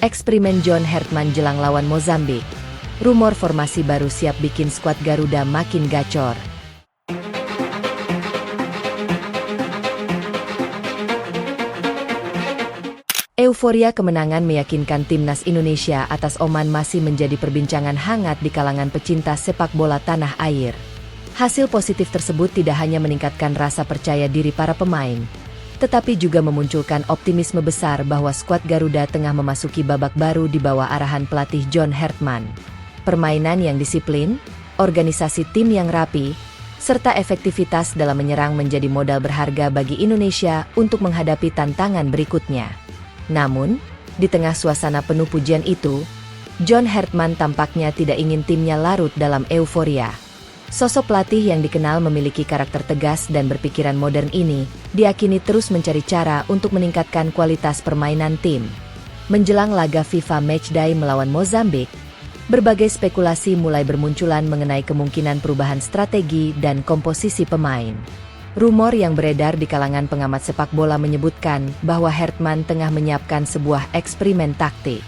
Eksperimen John Hartman jelang lawan Mozambik. Rumor formasi baru siap bikin skuad Garuda makin gacor. Euforia kemenangan meyakinkan timnas Indonesia atas Oman masih menjadi perbincangan hangat di kalangan pecinta sepak bola tanah air. Hasil positif tersebut tidak hanya meningkatkan rasa percaya diri para pemain, tetapi juga memunculkan optimisme besar bahwa skuad Garuda tengah memasuki babak baru di bawah arahan pelatih John Hartman. Permainan yang disiplin, organisasi tim yang rapi, serta efektivitas dalam menyerang menjadi modal berharga bagi Indonesia untuk menghadapi tantangan berikutnya. Namun, di tengah suasana penuh pujian itu, John Hartman tampaknya tidak ingin timnya larut dalam euforia. Sosok pelatih yang dikenal memiliki karakter tegas dan berpikiran modern ini, diakini terus mencari cara untuk meningkatkan kualitas permainan tim. Menjelang laga FIFA Matchday melawan Mozambik, berbagai spekulasi mulai bermunculan mengenai kemungkinan perubahan strategi dan komposisi pemain. Rumor yang beredar di kalangan pengamat sepak bola menyebutkan bahwa Hartman tengah menyiapkan sebuah eksperimen taktik.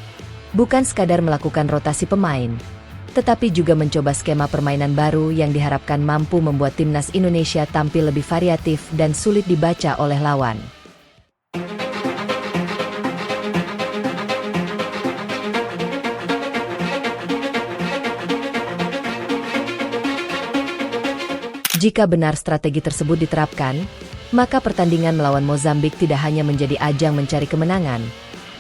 Bukan sekadar melakukan rotasi pemain, tetapi juga mencoba skema permainan baru yang diharapkan mampu membuat timnas Indonesia tampil lebih variatif dan sulit dibaca oleh lawan. Jika benar strategi tersebut diterapkan, maka pertandingan melawan Mozambik tidak hanya menjadi ajang mencari kemenangan,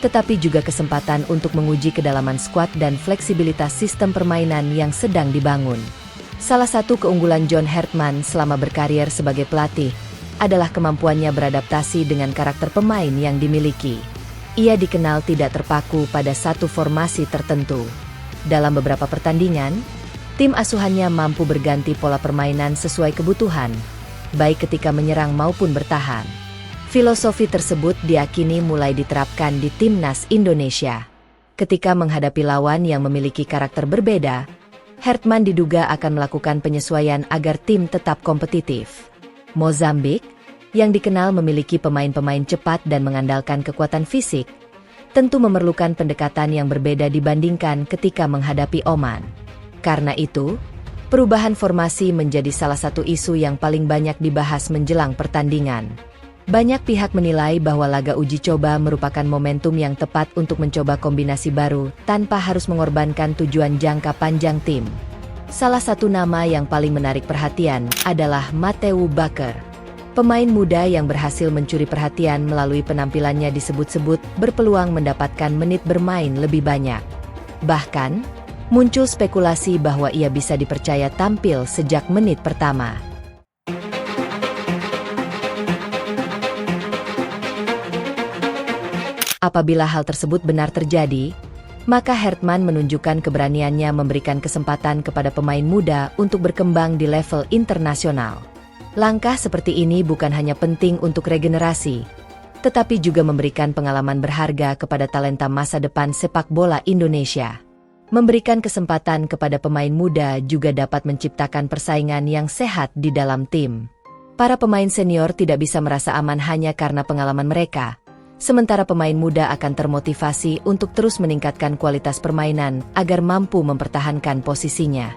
tetapi juga kesempatan untuk menguji kedalaman skuad dan fleksibilitas sistem permainan yang sedang dibangun. Salah satu keunggulan John Hartman selama berkarir sebagai pelatih adalah kemampuannya beradaptasi dengan karakter pemain yang dimiliki. Ia dikenal tidak terpaku pada satu formasi tertentu. Dalam beberapa pertandingan, tim asuhannya mampu berganti pola permainan sesuai kebutuhan, baik ketika menyerang maupun bertahan. Filosofi tersebut diakini mulai diterapkan di timnas Indonesia. Ketika menghadapi lawan yang memiliki karakter berbeda, Hartman diduga akan melakukan penyesuaian agar tim tetap kompetitif. Mozambik, yang dikenal memiliki pemain-pemain cepat dan mengandalkan kekuatan fisik, tentu memerlukan pendekatan yang berbeda dibandingkan ketika menghadapi Oman. Karena itu, perubahan formasi menjadi salah satu isu yang paling banyak dibahas menjelang pertandingan. Banyak pihak menilai bahwa laga uji coba merupakan momentum yang tepat untuk mencoba kombinasi baru tanpa harus mengorbankan tujuan jangka panjang tim. Salah satu nama yang paling menarik perhatian adalah Mateu Bakker. Pemain muda yang berhasil mencuri perhatian melalui penampilannya disebut-sebut berpeluang mendapatkan menit bermain lebih banyak. Bahkan, muncul spekulasi bahwa ia bisa dipercaya tampil sejak menit pertama. Apabila hal tersebut benar terjadi, maka Hartman menunjukkan keberaniannya memberikan kesempatan kepada pemain muda untuk berkembang di level internasional. Langkah seperti ini bukan hanya penting untuk regenerasi, tetapi juga memberikan pengalaman berharga kepada talenta masa depan sepak bola Indonesia. Memberikan kesempatan kepada pemain muda juga dapat menciptakan persaingan yang sehat di dalam tim. Para pemain senior tidak bisa merasa aman hanya karena pengalaman mereka, sementara pemain muda akan termotivasi untuk terus meningkatkan kualitas permainan agar mampu mempertahankan posisinya.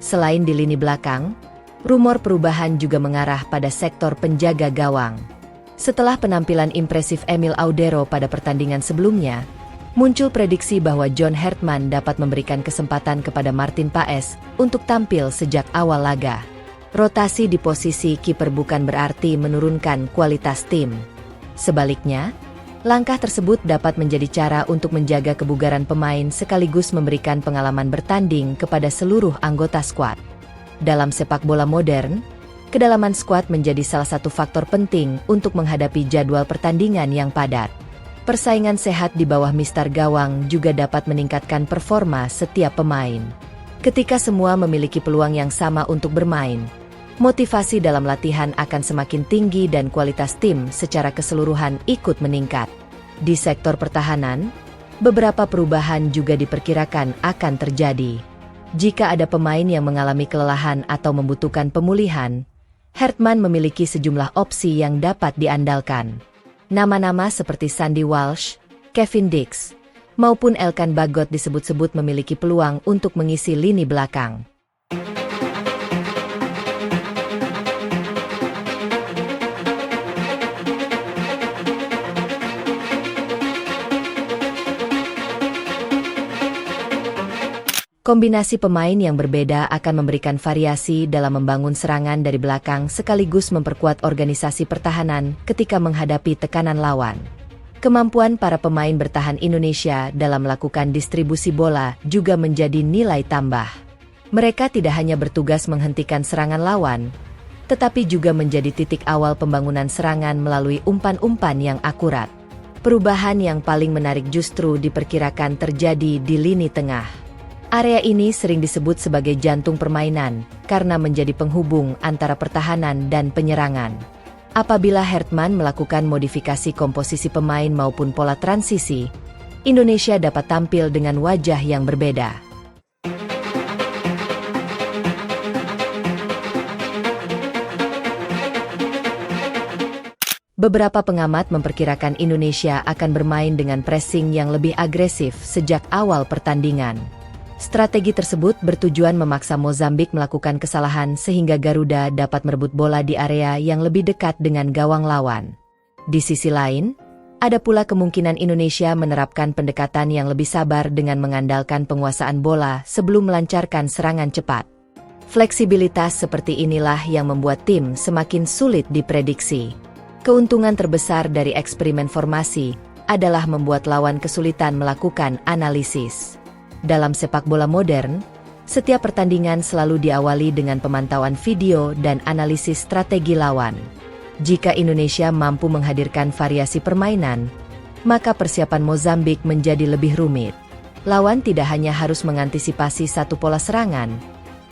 Selain di lini belakang, rumor perubahan juga mengarah pada sektor penjaga gawang. Setelah penampilan impresif Emil Audero pada pertandingan sebelumnya, muncul prediksi bahwa John Hartman dapat memberikan kesempatan kepada Martin Paes untuk tampil sejak awal laga. Rotasi di posisi kiper bukan berarti menurunkan kualitas tim. Sebaliknya, langkah tersebut dapat menjadi cara untuk menjaga kebugaran pemain sekaligus memberikan pengalaman bertanding kepada seluruh anggota skuad. Dalam sepak bola modern, kedalaman skuad menjadi salah satu faktor penting untuk menghadapi jadwal pertandingan yang padat. Persaingan sehat di bawah mistar gawang juga dapat meningkatkan performa setiap pemain. Ketika semua memiliki peluang yang sama untuk bermain, motivasi dalam latihan akan semakin tinggi dan kualitas tim secara keseluruhan ikut meningkat. Di sektor pertahanan, beberapa perubahan juga diperkirakan akan terjadi. Jika ada pemain yang mengalami kelelahan atau membutuhkan pemulihan, Hartman memiliki sejumlah opsi yang dapat diandalkan. Nama-nama seperti Sandy Walsh, Kevin Dix, maupun Elkan Bagot disebut-sebut memiliki peluang untuk mengisi lini belakang. Kombinasi pemain yang berbeda akan memberikan variasi dalam membangun serangan dari belakang sekaligus memperkuat organisasi pertahanan ketika menghadapi tekanan lawan. Kemampuan para pemain bertahan Indonesia dalam melakukan distribusi bola juga menjadi nilai tambah. Mereka tidak hanya bertugas menghentikan serangan lawan, tetapi juga menjadi titik awal pembangunan serangan melalui umpan-umpan yang akurat. Perubahan yang paling menarik justru diperkirakan terjadi di lini tengah. Area ini sering disebut sebagai jantung permainan, karena menjadi penghubung antara pertahanan dan penyerangan. Apabila Hertman melakukan modifikasi komposisi pemain maupun pola transisi, Indonesia dapat tampil dengan wajah yang berbeda. Beberapa pengamat memperkirakan Indonesia akan bermain dengan pressing yang lebih agresif sejak awal pertandingan. Strategi tersebut bertujuan memaksa Mozambik melakukan kesalahan sehingga Garuda dapat merebut bola di area yang lebih dekat dengan gawang lawan. Di sisi lain, ada pula kemungkinan Indonesia menerapkan pendekatan yang lebih sabar dengan mengandalkan penguasaan bola sebelum melancarkan serangan cepat. Fleksibilitas seperti inilah yang membuat tim semakin sulit diprediksi. Keuntungan terbesar dari eksperimen formasi adalah membuat lawan kesulitan melakukan analisis. Dalam sepak bola modern, setiap pertandingan selalu diawali dengan pemantauan video dan analisis strategi lawan. Jika Indonesia mampu menghadirkan variasi permainan, maka persiapan Mozambik menjadi lebih rumit. Lawan tidak hanya harus mengantisipasi satu pola serangan,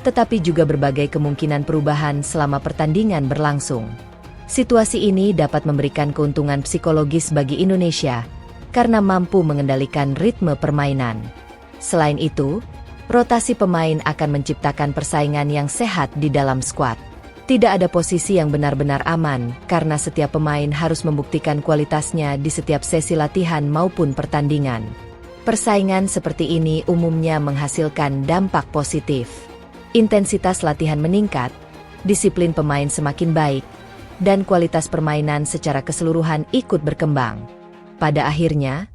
tetapi juga berbagai kemungkinan perubahan selama pertandingan berlangsung. Situasi ini dapat memberikan keuntungan psikologis bagi Indonesia, karena mampu mengendalikan ritme permainan. Selain itu, rotasi pemain akan menciptakan persaingan yang sehat di dalam skuad. Tidak ada posisi yang benar-benar aman, karena setiap pemain harus membuktikan kualitasnya di setiap sesi latihan maupun pertandingan. Persaingan seperti ini umumnya menghasilkan dampak positif. Intensitas latihan meningkat, disiplin pemain semakin baik, dan kualitas permainan secara keseluruhan ikut berkembang. Pada akhirnya,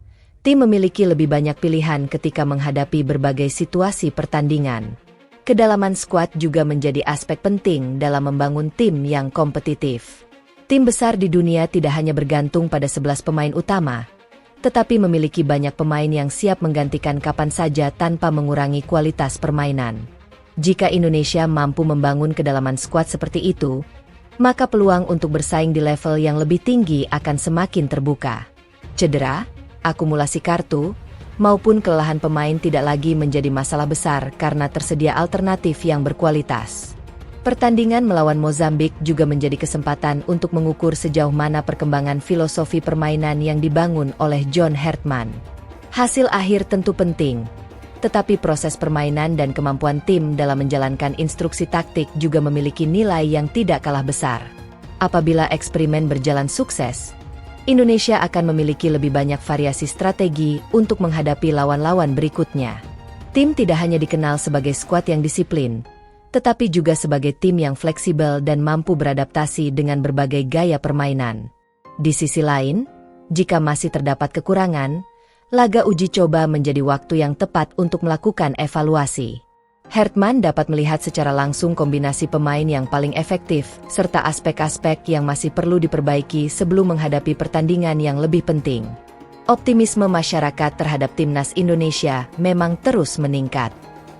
tim memiliki lebih banyak pilihan ketika menghadapi berbagai situasi pertandingan. Kedalaman skuad juga menjadi aspek penting dalam membangun tim yang kompetitif. Tim besar di dunia tidak hanya bergantung pada 11 pemain utama, tetapi memiliki banyak pemain yang siap menggantikan kapan saja tanpa mengurangi kualitas permainan. Jika Indonesia mampu membangun kedalaman skuad seperti itu, maka peluang untuk bersaing di level yang lebih tinggi akan semakin terbuka. Cedera, akumulasi kartu, maupun kelelahan pemain tidak lagi menjadi masalah besar karena tersedia alternatif yang berkualitas. Pertandingan melawan Mozambik juga menjadi kesempatan untuk mengukur sejauh mana perkembangan filosofi permainan yang dibangun oleh John Hertman. Hasil akhir tentu penting, tetapi proses permainan dan kemampuan tim dalam menjalankan instruksi taktik juga memiliki nilai yang tidak kalah besar. Apabila eksperimen berjalan sukses, Indonesia akan memiliki lebih banyak variasi strategi untuk menghadapi lawan-lawan berikutnya. Tim tidak hanya dikenal sebagai skuad yang disiplin, tetapi juga sebagai tim yang fleksibel dan mampu beradaptasi dengan berbagai gaya permainan. Di sisi lain, jika masih terdapat kekurangan, laga uji coba menjadi waktu yang tepat untuk melakukan evaluasi. Hertman dapat melihat secara langsung kombinasi pemain yang paling efektif, serta aspek-aspek yang masih perlu diperbaiki sebelum menghadapi pertandingan yang lebih penting. Optimisme masyarakat terhadap timnas Indonesia memang terus meningkat.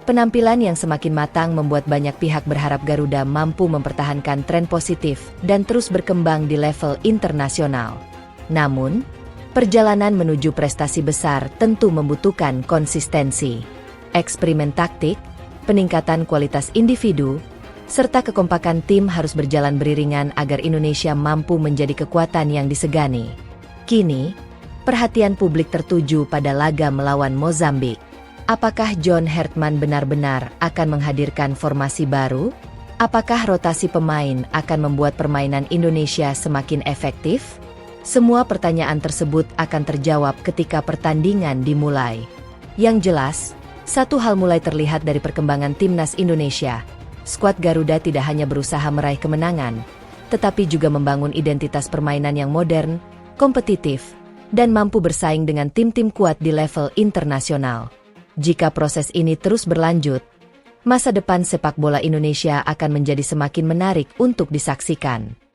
Penampilan yang semakin matang membuat banyak pihak berharap Garuda mampu mempertahankan tren positif dan terus berkembang di level internasional. Namun, perjalanan menuju prestasi besar tentu membutuhkan konsistensi. Eksperimen taktik, peningkatan kualitas individu, serta kekompakan tim harus berjalan beriringan agar Indonesia mampu menjadi kekuatan yang disegani. Kini, perhatian publik tertuju pada laga melawan Mozambik. Apakah John Hertman benar-benar akan menghadirkan formasi baru? Apakah rotasi pemain akan membuat permainan Indonesia semakin efektif? Semua pertanyaan tersebut akan terjawab ketika pertandingan dimulai. Yang jelas, satu hal mulai terlihat dari perkembangan timnas Indonesia. Skuad Garuda tidak hanya berusaha meraih kemenangan, tetapi juga membangun identitas permainan yang modern, kompetitif, dan mampu bersaing dengan tim-tim kuat di level internasional. Jika proses ini terus berlanjut, masa depan sepak bola Indonesia akan menjadi semakin menarik untuk disaksikan.